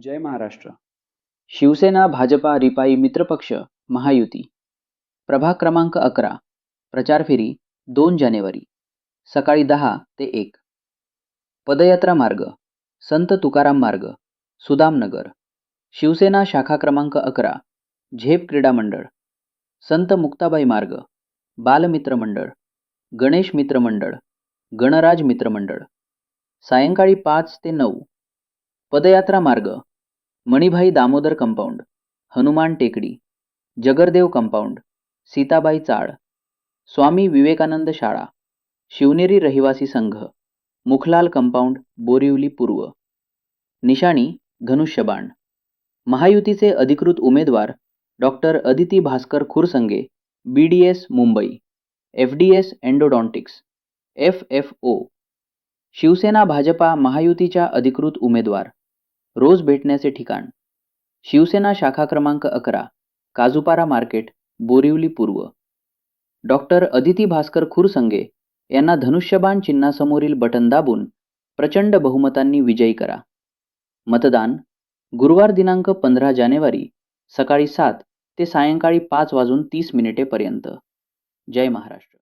जय महाराष्ट्र. शिवसेना भाजपा रिपाई मित्रपक्ष महायुती. प्रभाग क्रमांक 11. प्रचार फेरी 2 जानेवारी सकाळी 10 ते 1. पदयात्रा मार्ग संत तुकाराम मार्ग सुदामनगर. शिवसेना शाखा क्रमांक 11 झेप क्रीडा मंडळ. संत मुक्ताबाई मार्ग बालमित्र मंडळ, गणेश मित्र मंडळ, गणराज मित्र मंडळ. सायंकाळी 5 ते 9. पदयात्रा मार्ग मणिभाई दामोदर कंपाऊंड, हनुमान टेकडी, जगरदेव कंपाऊंड, सीताबाई चाळ, स्वामी विवेकानंद शाळा, शिवनेरी रहिवासी संघ, मुखलाल कंपाऊंड, बोरिवली पूर्व. निशाणी धनुष्यबाण. महायुतीचे अधिकृत उमेदवार doctor Aditi Bhaskar Khursange, BDS Mumbai, FDS endodontics, FFO. Shivsena Bhajpa महायुतीच्या अधिकृत उमेदवार. रोज भेटण्याचे ठिकाण शिवसेना शाखा क्रमांक 11 काजूपारा मार्केट, बोरिवली पूर्व. डॉक्टर अदिती भास्कर खुरसंगे यांना धनुष्यबाण चिन्हासमोरील बटन दाबून प्रचंड बहुमतांनी विजयी करा. मतदान गुरुवार दिनांक 15 जानेवारी सकाळी 7 ते सायंकाळी 5:30 पर्यंत. जय महाराष्ट्र.